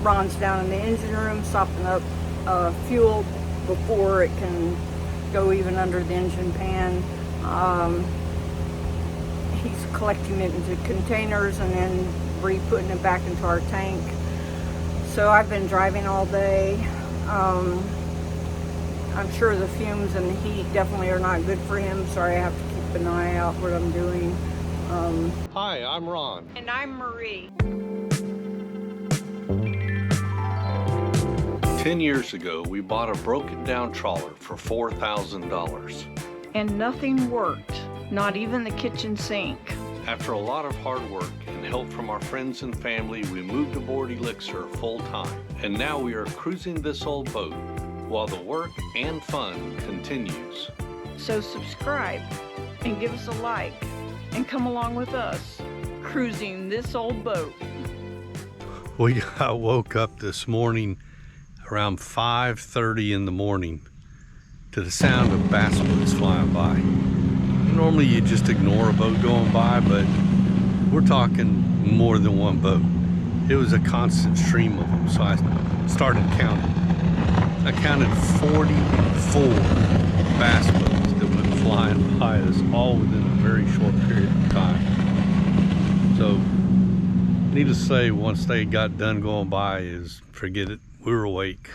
Ron's down in the engine room sopping up fuel before it can go even under the engine pan. He's collecting it into containers and then re-putting it back into our tank. So I've been driving all day. I'm sure the fumes and the heat definitely are not good for him, so I have to keep an eye out what I'm doing. Hi, I'm Ron. And I'm Marie. 10 years ago, we bought a broken down trawler for $4,000. And nothing worked, not even the kitchen sink. After a lot of hard work and help from our friends and family, we moved aboard Elixir full time. And now we are cruising this old boat while the work and fun continues. So subscribe and give us a like and come along with us cruising this old boat. We woke up this morning around 5:30 in the morning to the sound of bass boats flying by. Normally you just ignore a boat going by, but we're talking more than one boat. It was a constant stream of them, so I started counting. I counted 44 bass boats that went flying by us, all within a very short period of time. So, needless to say, once they got done going by, forget it, we were awake.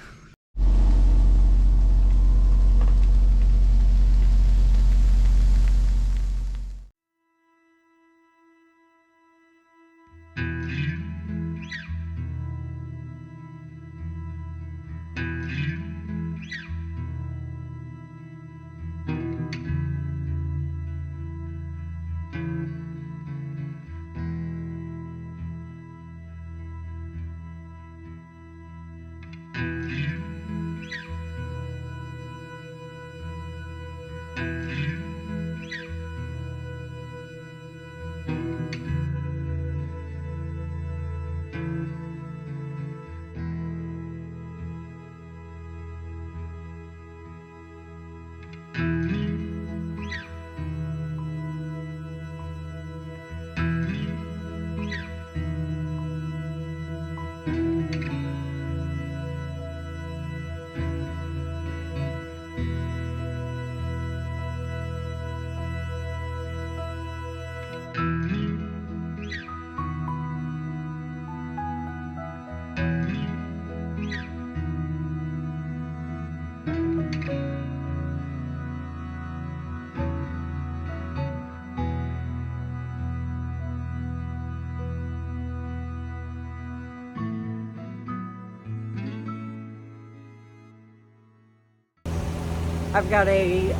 I've got a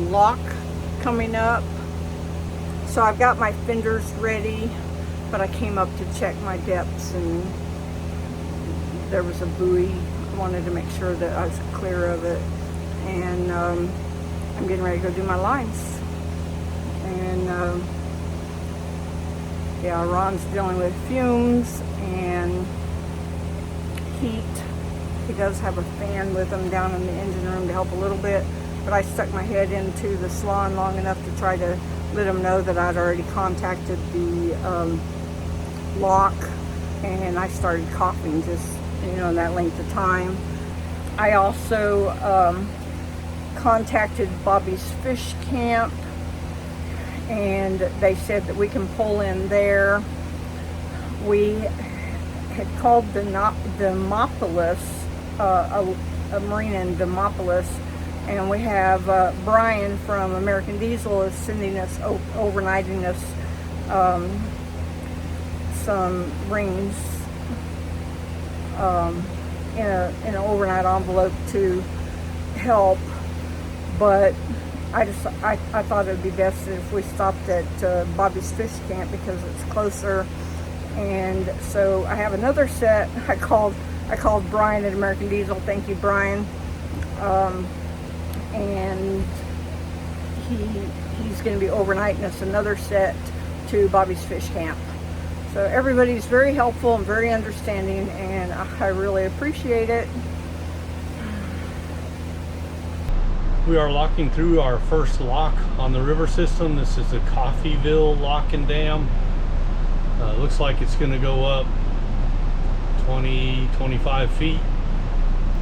lock coming up, so I've got my fenders ready, but I came up to check my depths and there was a buoy. I wanted to make sure that I was clear of it, and I'm getting ready to go do my lines. And yeah, Ron's dealing with fumes and heat. He does have a fan with him down in the engine room to help a little bit, but I stuck my head into the salon long enough to try to let him know that I'd already contacted the lock, and I started coughing just, that length of time. I also contacted Bobby's Fish Camp, and they said that we can pull in there. We had called Demopolis, a marina in Demopolis, and we have Brian from American Diesel is sending us, overnighting us some rings in an overnight envelope to help. But I thought it would be best if we stopped at Bobby's Fish Camp because it's closer. And so I have another set. I called Brian at American Diesel. Thank you, Brian. And he's going to be overnighting us another set to Bobby's Fish Camp. So everybody's very helpful and very understanding, and I really appreciate it. We are locking through our first lock on the river system. This is the Coffeyville Lock and Dam. Looks like it's going to go up 20 20, 25 feet.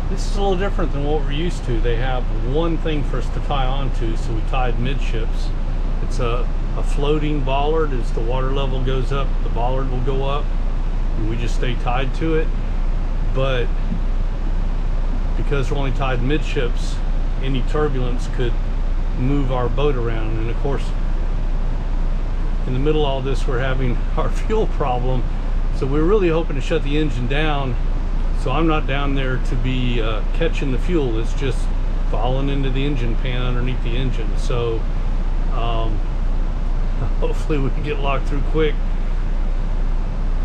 This is a little different than what we're used to. They have one thing for us to tie onto, so we tied midships. It's a floating bollard. As the water level goes up, the bollard will go up, and we just stay tied to it. But because we're only tied midships, any turbulence could move our boat around. And of course, in the middle of all this, we're having our fuel problem. So we're really hoping to shut the engine down, so I'm not down there to be catching the fuel. It's just falling into the engine pan underneath the engine. So hopefully we can get locked through quick,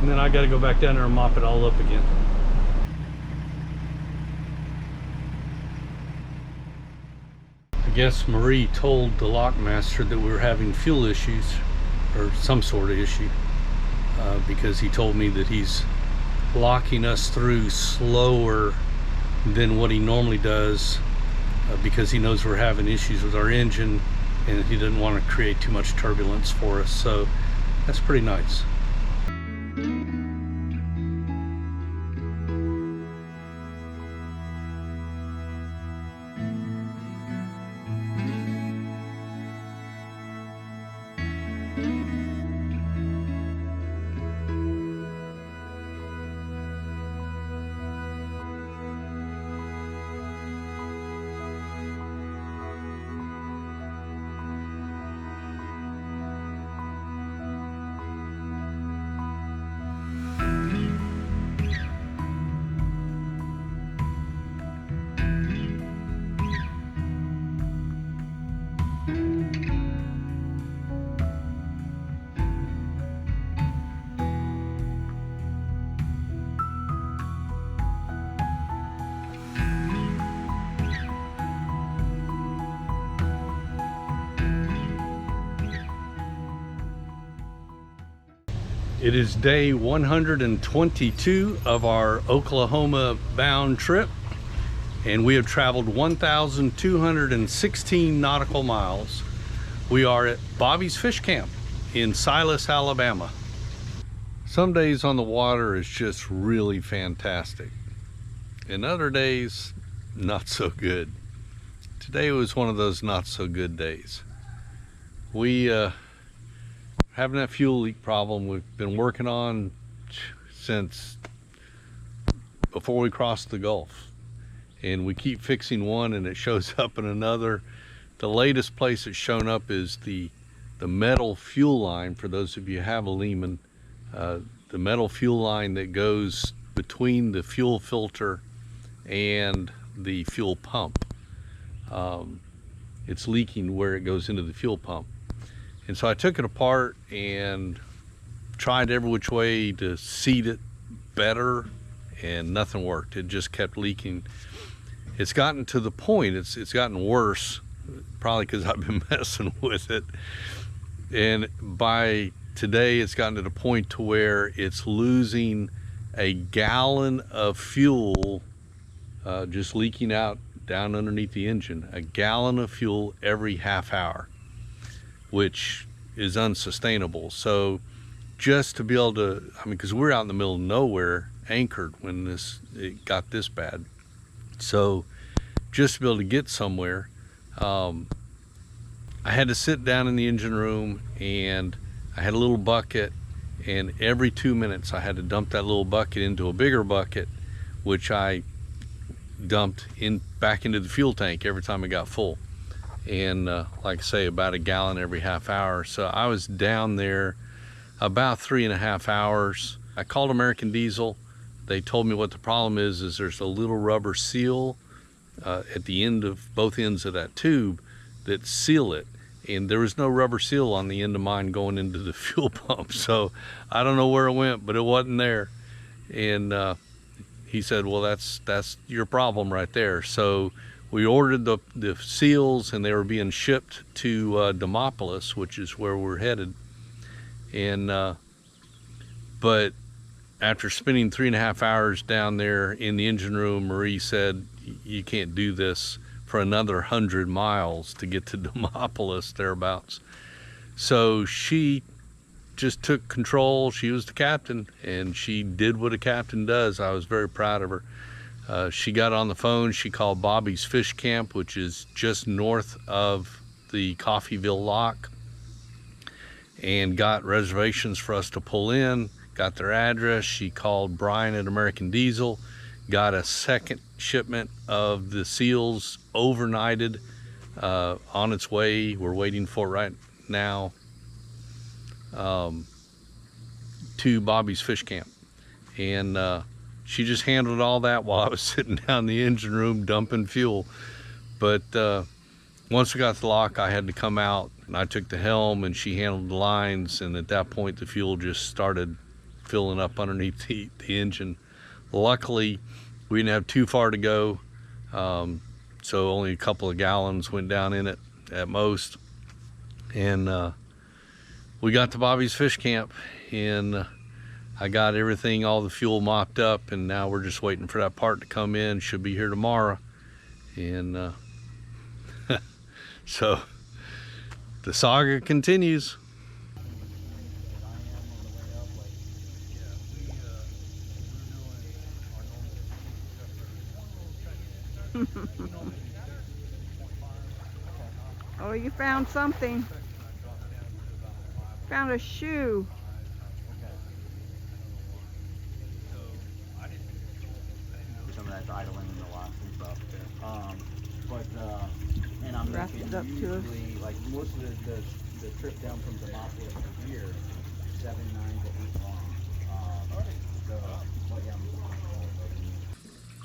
and then I got to go back down there and mop it all up again. I guess Marie told the lockmaster that we were having fuel issues, or some sort of issue, because he told me that he's locking us through slower than what he normally does, because he knows we're having issues with our engine and he didn't want to create too much turbulence for us. So that's pretty nice. It is day 122 of our Oklahoma bound trip, and we have traveled 1,216 nautical miles. We are at Bobby's Fish Camp in Silas, Alabama. Some days on the water is just really fantastic, and other days not so good. Today was one of those not so good days. We having that fuel leak problem we've been working on since before we crossed the Gulf, and we keep fixing one and it shows up in another. The latest place it's shown up is the metal fuel line. For those of you who have a Lehman, the metal fuel line that goes between the fuel filter and the fuel pump. It's leaking where it goes into the fuel pump. And so I took it apart and tried every which way to seat it better, and nothing worked. It just kept leaking. It's gotten to the point, it's gotten worse, probably because I've been messing with it. And by today, it's gotten to the point to where it's losing a gallon of fuel, just leaking out down underneath the engine. A gallon of fuel every half hour, which is unsustainable. So just to be able to, I mean, because we're out in the middle of nowhere, anchored when it got this bad. So just to be able to get somewhere, I had to sit down in the engine room, and I had a little bucket, and every 2 minutes I had to dump that little bucket into a bigger bucket, which I dumped back into the fuel tank every time it got full. And like I say, about a gallon every half hour. So I was down there about 3.5 hours. I called American Diesel. They told me what the problem is there's a little rubber seal at the end of both ends of that tube that seal it. And there was no rubber seal on the end of mine going into the fuel pump. So I don't know where it went, but it wasn't there. And he said, well, that's your problem right there. So we ordered the seals, and they were being shipped to Demopolis, which is where we're headed. And but after spending 3.5 hours down there in the engine room, Marie said, you can't do this for another 100 miles to get to Demopolis, thereabouts. So she just took control. She was the captain, and she did what a captain does. I was very proud of her. She got on the phone. She called Bobby's Fish Camp, which is just north of the Coffeyville Lock, and got reservations for us to pull in, got their address. She called Brian at American Diesel, got a second shipment of the seals overnighted, on its way. We're waiting for it right now, to Bobby's Fish Camp. And she just handled all that while I was sitting down in the engine room dumping fuel. But once we got the lock, I had to come out, and I took the helm and she handled the lines, and at that point the fuel just started filling up underneath the engine. Luckily, we didn't have too far to go, so only a couple of gallons went down in it at most. And we got to Bobby's Fish Camp, and I got everything, all the fuel mopped up, and now we're just waiting for that part to come in. Should be here tomorrow. And so the saga continues. Oh, you found something. Found a shoe. Some of that's idling in the locks and stuff. And I'm Wrapped thinking it up to us. usually, like most of the trip down from Demopolis to here, 7, 9 to 8 long.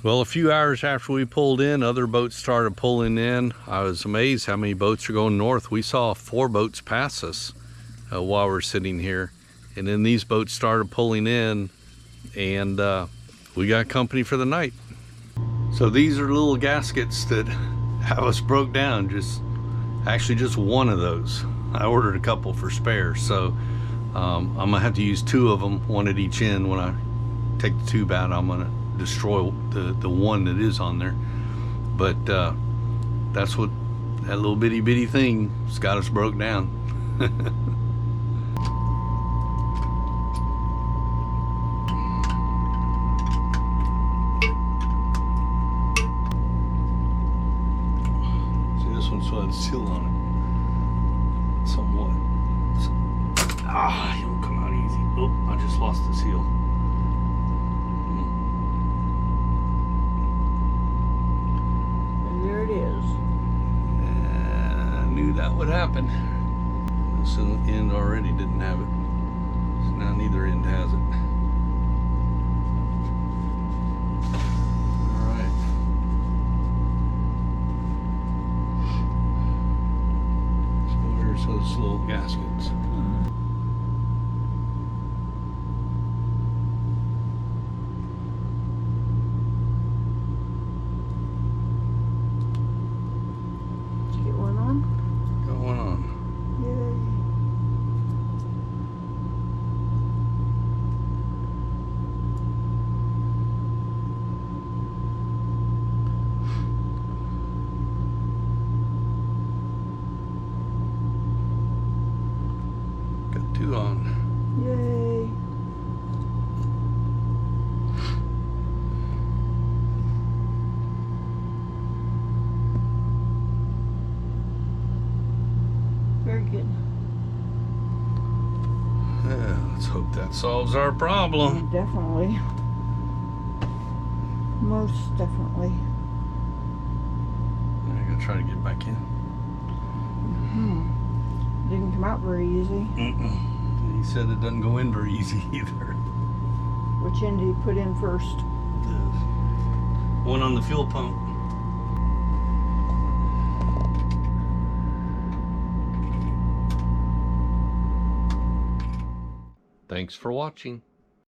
Well, a few hours after we pulled in, other boats started pulling in. I was amazed how many boats are going north. We saw 4 boats pass us while we're sitting here. And then these boats started pulling in, and we got company for the night. So these are little gaskets that have us broke down. Actually just one of those. I ordered a couple for spare, so I'm gonna have to use 2 of them, one at each end. When I take the tube out, I'm gonna destroy the one that is on there. But that's what that little bitty thing has got us broke down. See, this one still has a seal on it, somewhat. You don't come out easy. Oh, I just lost the seal. There it is. I knew that would happen. This end already didn't have it, so now neither end has it. All right. So there's those little gaskets. Get one on. Going on. Yay. Got 2 on. Yay. Very good. Yeah, let's hope that solves our problem. Definitely. Most definitely. I gotta try to get back in. Didn't come out very easy. He said it doesn't go in very easy either. Which end did you put in first? One on the fuel pump. Thanks for watching.